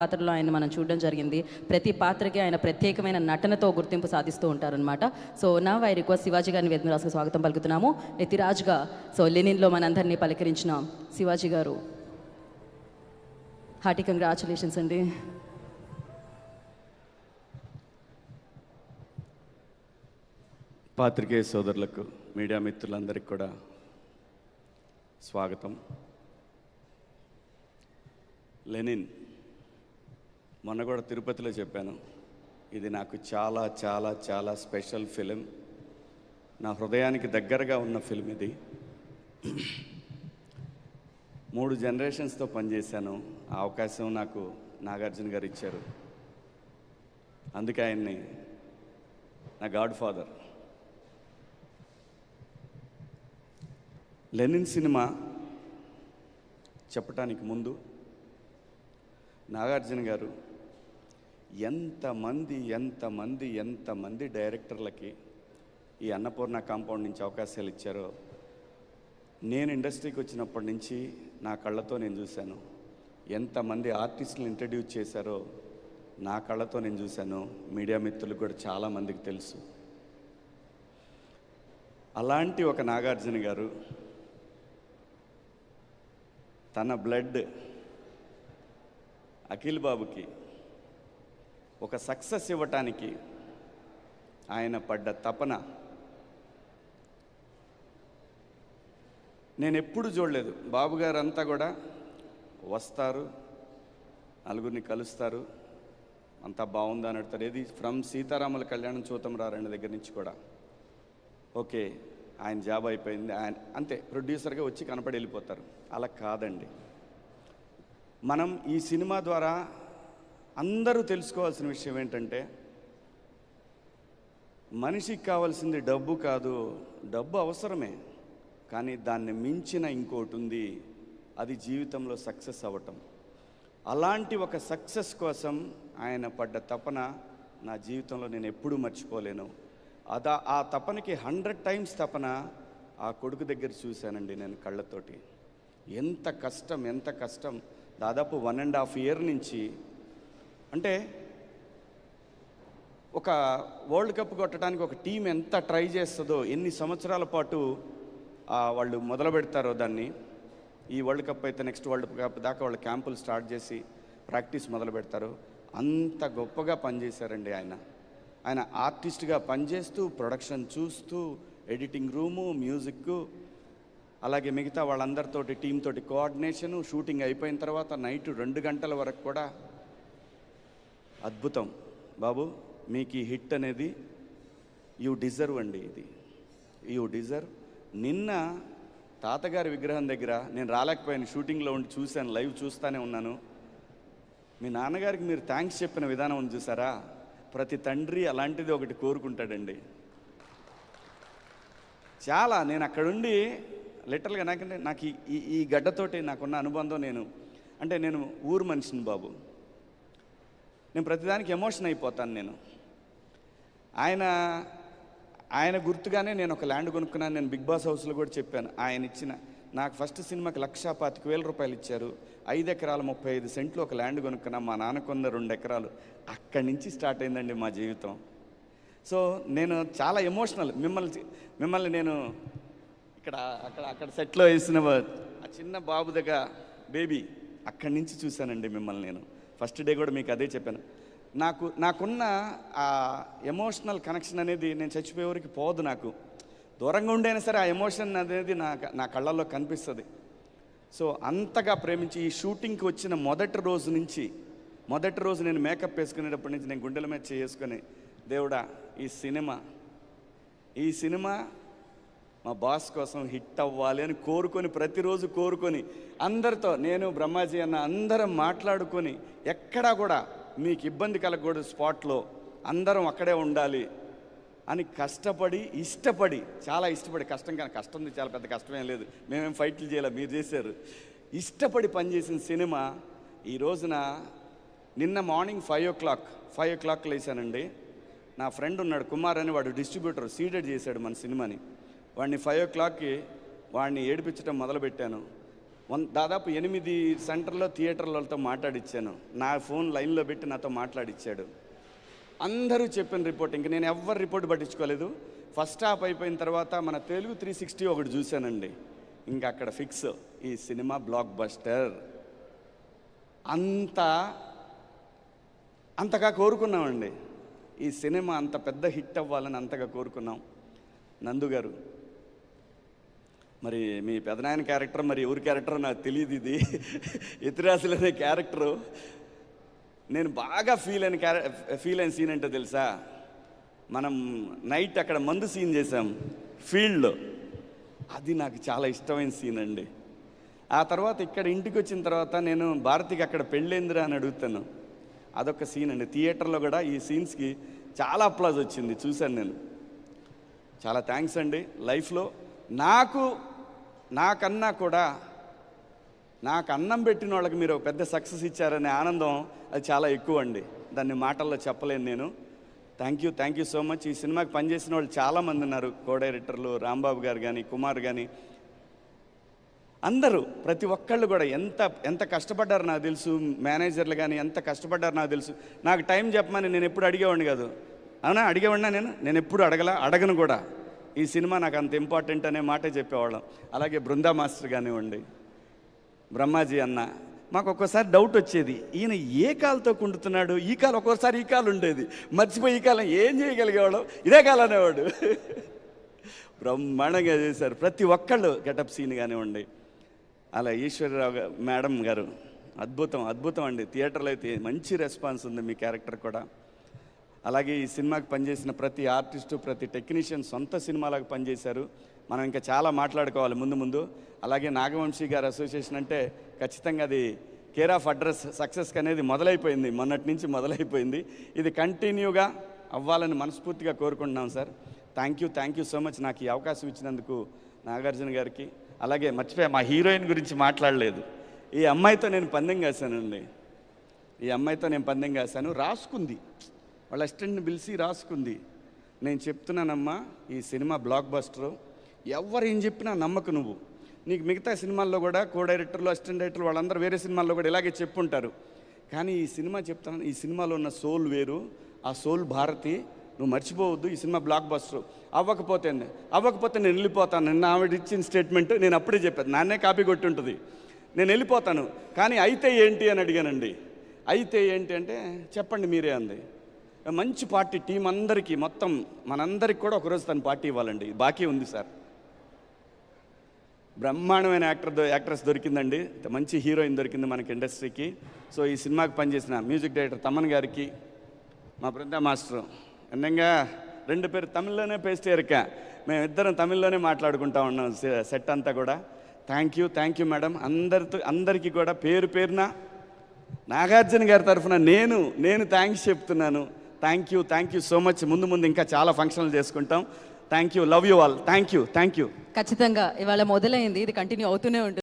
పాత్రలో ఆయన మనం చూడడం జరిగింది. ప్రతి పాత్రకి ఆయన ప్రత్యేకమైన నటనతో గుర్తింపు సాధిస్తూ ఉంటారనమాట. So now I request Shivaji గారిని వేదిక రాసుకు స్వాగతం పలుకుతున్నాము. ఎతిరాజ్గా లెనిన్లో మనందరినీ పలకరించిన శివాజీ గారు, హార్టీ కంగ్రాచులేషన్స్ అండి. పాత్రికేయ సోదరులకు, మీడియా మిత్రులందరికీ కూడా స్వాగతం. లెనిన్ మొన్న కూడా తిరుపతిలో చెప్పాను, ఇది నాకు చాలా చాలా చాలా స్పెషల్ ఫిలిం. నా హృదయానికి దగ్గరగా ఉన్న ఫిలిం ఇది. 3 జనరేషన్స్తో పనిచేశాను. ఆ అవకాశం నాకు నాగార్జున గారు ఇచ్చారు. అందుకే ఆయన్ని నా గాడ్ ఫాదర్. లెనిన్ సినిమా చెప్పటానికి ముందు నాగార్జున గారు ఎంతమంది డైరెక్టర్లకి ఈ అన్నపూర్ణ కాంపౌండ్ నుంచి అవకాశాలు ఇచ్చారో నేను ఇండస్ట్రీకి వచ్చినప్పటి నుంచి నా కళ్ళతో నేను చూశాను. ఎంతమంది ఆర్టిస్టులు ఇంట్రడ్యూస్ చేశారో నా కళ్ళతో నేను చూశాను. మీడియా మిత్రులకు కూడా చాలామందికి తెలుసు. అలాంటి ఒక నాగార్జున గారు తన బ్లడ్ అఖిల్ బాబుకి ఒక సక్సెస్ ఇవ్వటానికి ఆయన పడ్డ తపన నేను ఎప్పుడు చూడలేదు. బాబు గారు అంతా కూడా వస్తారు, నలుగురిని కలుస్తారు, అంతా బాగుందని అడుగుతారు. ఏది ఫ్రమ్ సీతారాముల కళ్యాణం చూతం రారండి దగ్గర నుంచి కూడా ఓకే ఆయన జాబ్ అయిపోయింది, ఆయన అంతే ప్రొడ్యూసర్గా వచ్చి కనపడి వెళ్ళిపోతారు. అలా కాదండి. మనం ఈ సినిమా ద్వారా అందరూ తెలుసుకోవాల్సిన విషయం ఏంటంటే, మనిషికి కావాల్సింది డబ్బు కాదు. డబ్బు అవసరమే, కానీ దాన్ని మించిన ఇంకోటి ఉంది, అది జీవితంలో సక్సెస్ అవ్వటం. అలాంటి ఒక సక్సెస్ కోసం ఆయన పడ్డ తపన నా జీవితంలో నేను ఎప్పుడూ మర్చిపోలేను. ఆ తపనకి 100 టైమ్స్ తపన ఆ కొడుకు దగ్గర చూశానండి నేను కళ్ళతోటి. ఎంత కష్టం. దాదాపు 1.5 year నుంచి, అంటే ఒక వరల్డ్ కప్ కొట్టడానికి ఒక టీం ఎంత ట్రై చేస్తుందో, ఎన్ని సంవత్సరాల పాటు వాళ్ళు మొదలు పెడతారో దాన్ని. ఈ వరల్డ్ కప్ అయితే నెక్స్ట్ వరల్డ్ కప్ దాకా వాళ్ళు క్యాంపులు స్టార్ట్ చేసి ప్రాక్టీస్ మొదలు పెడతారు. అంత గొప్పగా పనిచేశారండి ఆయన ఆర్టిస్ట్గా పనిచేస్తూ, ప్రొడక్షన్ చూస్తూ, ఎడిటింగ్ రూము, మ్యూజిక్, అలాగే మిగతా వాళ్ళందరితోటి టీంతోటి కోఆర్డినేషను, షూటింగ్ అయిపోయిన తర్వాత నైట్ 2 గంటల వరకు కూడా. అద్భుతం బాబు, మీకు ఈ హిట్ అనేది యూ డిజర్వ్ అండి. ఇది యూ డిజర్వ్. నిన్న తాతగారి విగ్రహం దగ్గర నేను రాలేకపోయాను, షూటింగ్లో ఉండి చూశాను, లైవ్ చూస్తూనే ఉన్నాను. మీ నాన్నగారికి మీరు థ్యాంక్స్ చెప్పిన విధానం ఉంది చూసారా, ప్రతి తండ్రి అలాంటిది ఒకటి కోరుకుంటాడండి. చాలా నేను అక్కడుండి లిటరల్గా నాకు ఈ గడ్డతోటి నాకున్న అనుబంధం, నేను ఊరు మనిషిని బాబు. నేను ప్రతిదానికి ఎమోషన్ అయిపోతాను. నేను ఆయన గుర్తుగానే నేను ఒక ల్యాండ్ కొనుక్కున్నాను. నేను బిగ్ బాస్ హౌస్లో కూడా చెప్పాను. ఆయన ఇచ్చిన నాకు ఫస్ట్ సినిమాకి 1,25,000 రూపాయలు ఇచ్చారు. 5 ఎకరాలు 35 సెంట్లు ఒక ల్యాండ్ కొనుక్కున్నా. మా నాన్నకున్న 2 ఎకరాలు. అక్కడి నుంచి స్టార్ట్ అయిందండి మా జీవితం. సో నేను చాలా ఎమోషనల్. మిమ్మల్ని నేను అక్కడ సెట్లో వేసిన ఆ చిన్న బాబు దగ్గర బేబీ, అక్కడి నుంచి చూశానండి మిమ్మల్ని. నేను ఫస్ట్ డే కూడా మీకు అదే చెప్పాను. నాకున్న ఆ ఎమోషనల్ కనెక్షన్ అనేది నేను చచ్చిపోయేవరకు పోదు. నాకు దూరంగా ఉండైనా సరే ఆ ఎమోషన్ అనేది నా కళ్ళల్లో కనిపిస్తుంది. సో అంతగా ప్రేమించి ఈ షూటింగ్కి వచ్చిన మొదటి రోజు నేను మేకప్ వేసుకునేటప్పటి నుంచి నేను గుండెల మీద చేసుకొని, దేవుడా ఈ సినిమా మా బాస్ కోసం హిట్ అవ్వాలి అని ప్రతిరోజు కోరుకొని అందరితో, నేను బ్రహ్మాజీ అన్న అందరం మాట్లాడుకొని, ఎక్కడా కూడా మీకు ఇబ్బంది కలగకూడదు, స్పాట్లో అందరం అక్కడే ఉండాలి అని ఇష్టపడి చాలా ఇష్టపడి, కష్టం చాలా పెద్ద కష్టమేం లేదు, మేమేం ఫైట్లు చేయాలి, మీరు చేశారు, ఇష్టపడి పనిచేసిన సినిమా ఈ రోజున నిన్న మార్నింగ్ 5 o'clock లేచానండి. నా ఫ్రెండ్ ఉన్నాడు కుమార్ అని, వాడు డిస్ట్రిబ్యూటర్, సీడెడ్ చేశాడు మన సినిమాని. వాడిని 5 o'clockకి వాడిని ఏడిపించడం మొదలుపెట్టాను. దాదాపు 8 సెంటర్లో థియేటర్లతో మాట్లాడిచ్చాను. నా ఫోన్ లైన్లో పెట్టి నాతో మాట్లాడిచ్చాడు. అందరూ చెప్పిన రిపోర్ట్, ఇంక నేను ఎవ్వరు రిపోర్ట్ పట్టించుకోలేదు. ఫస్ట్ హాఫ్ అయిపోయిన తర్వాత మన తెలుగు 360 ఒకటి చూశానండి. ఇంకా అక్కడ ఫిక్స్, ఈ సినిమా బ్లాక్ బస్టర్. అంతగా కోరుకున్నామండి. ఈ సినిమా అంత పెద్ద హిట్ అవ్వాలని అంతగా కోరుకున్నాం. నందు గారు, మరి మీ పెదనాయన క్యారెక్టర్ మరి ఎవరి క్యారెక్టర్ నాకు తెలియదు. ఇది ఇతిరాసులు అనే క్యారెక్టరు నేను బాగా ఫీల్ అయిన సీన్ అంటే తెలుసా, మనం నైట్ అక్కడ మందు సీన్ చేసాం ఫీల్డ్లో. అది నాకు చాలా ఇష్టమైన సీన్ అండి. ఆ తర్వాత ఇక్కడ ఇంటికి వచ్చిన తర్వాత నేను భారతికి అక్కడ పెళ్ళేందిరా అని అడుగుతాను. అదొక సీన్ అండి. థియేటర్లో కూడా ఈ సీన్స్కి చాలా అప్లాజ్ వచ్చింది, చూశాను నేను. చాలా థ్యాంక్స్ అండి. లైఫ్లో నాకన్నా కూడా నాకు అన్నం పెట్టిన వాళ్ళకి మీరు ఒక పెద్ద సక్సెస్ ఇచ్చారనే ఆనందం అది చాలా ఎక్కువ అండి. దాన్ని మాటల్లో చెప్పలేను నేను. Thank you so much. ఈ సినిమాకి పనిచేసిన వాళ్ళు చాలామంది ఉన్నారు. కో డైరెక్టర్లు రాంబాబు గారు కానీ, కుమార్ కానీ, అందరూ ప్రతి ఒక్కళ్ళు కూడా ఎంత కష్టపడ్డారు నాకు తెలుసు. మేనేజర్లు కానీ ఎంత కష్టపడ్డారు నాకు తెలుసు. నాకు టైం చెప్పమని నేను ఎప్పుడు అడిగేవాడిని కాదు. అవునా, అడిగేవాడినా నేను ఎప్పుడు అడగను కూడా. ఈ సినిమా నాకు అంత ఇంపార్టెంట్ అనే మాటే చెప్పేవాళ్ళం. అలాగే బృందా మాస్టర్ కానివ్వండి, బ్రహ్మాజీ అన్న, మాకు ఒక్కోసారి డౌట్ వచ్చేది, ఈయన ఏ కాలుతో కుండుతున్నాడు, ఈ కాలు ఒక్కోసారి ఈ కాలు ఉండేది, మర్చిపోయి ఈ కాలం ఏం చేయగలిగేవాడు, ఇదే కాలు అనేవాడు. బ్రహ్మాండంగా చేశారు ప్రతి ఒక్కళ్ళు. గెటప్ సీన్ కానివ్వండి, అలా ఈశ్వరరావు మేడం గారు అద్భుతం అండి. థియేటర్లో అయితే మంచి రెస్పాన్స్ ఉంది మీ క్యారెక్టర్ కూడా. అలాగే ఈ సినిమాకి పనిచేసిన ప్రతి ఆర్టిస్టు, ప్రతి టెక్నీషియన్ సొంత సినిమాలకు పనిచేశారు. మనం ఇంకా చాలా మాట్లాడుకోవాలి ముందు. అలాగే నాగవంశీ గారి అసోసియేషన్ అంటే ఖచ్చితంగా అది కేర్ ఆఫ్ అడ్రస్ సక్సెస్ అనేది మొదలైపోయింది, మొన్నటి నుంచి మొదలైపోయింది. ఇది కంటిన్యూగా అవ్వాలని మనస్ఫూర్తిగా కోరుకుంటున్నాం sir. Thank you so much నాకు ఈ అవకాశం ఇచ్చినందుకు నాగార్జున గారికి. అలాగే మర్చిపోయా, మా హీరోయిన్ గురించి మాట్లాడలేదు. ఈ అమ్మాయితో నేను పందెం కాశానండి. రాసుకుంది, వాళ్ళ అసిస్టెంట్ని పిలిచి రాసుకుంది. నేను చెప్తున్నానమ్మా, ఈ సినిమా బ్లాక్ బస్టర్, ఎవరు ఏం చెప్పినా నమ్మకు నువ్వు. నీకు మిగతా సినిమాల్లో కూడా కో డైరెక్టర్లు, అసిస్టెంట్ డైరెక్టర్లు వాళ్ళందరూ వేరే సినిమాల్లో కూడా ఇలాగే చెప్పుంటారు. కానీ ఈ సినిమా చెప్తాను, ఈ సినిమాలో ఉన్న సోల్ వేరు. ఆ సోల్ భారతి, నువ్వు మర్చిపోవద్దు. ఈ సినిమా బ్లాక్ బస్టర్ అవ్వకపోతే నేను వెళ్ళిపోతాను. నిన్న ఆవిడ ఇచ్చిన స్టేట్మెంట్ నేను అప్పుడే చెప్పాను, నాన్నే కాపీ కొట్టి ఉంటుంది, నేను వెళ్ళిపోతాను. కానీ అయితే ఏంటి అని అడిగానండి. అయితే ఏంటి అంటే చెప్పండి మీరే అంది. మంచి పార్టీ టీం అందరికీ, మొత్తం మనందరికి కూడా ఒకరోజు తను పార్టీ ఇవ్వాలండి, బాకీ ఉంది సార్. బ్రహ్మాండమైన యాక్ట్రెస్ దొరికిందండి, మంచి హీరోయిన్ దొరికింది మనకి ఇండస్ట్రీకి. సో ఈ సినిమాకి పనిచేసిన మ్యూజిక్ డైరెక్టర్ తమన్ గారికి, మా బృందా మాస్టర్ అందంగా 2 పేరు తమిళ్లోనే పేస్ట్ ఎరికా, మేమిద్దరం తమిళ్లోనే మాట్లాడుకుంటా ఉన్నాం సెట్ అంతా కూడా. Thank you madam. అందరికీ కూడా పేరున నాగార్జున గారి తరఫున నేను థ్యాంక్స్ చెప్తున్నాను. Thank you so much. ముందు ఇంకా చాలా ఫంక్షన్లు చేసుకుంటాం. Thank you, love you all. Thank you. ఖచ్చితంగా ఇవాళ మొదలైంది, ఇది కంటిన్యూ అవుతూనే ఉంటుంది.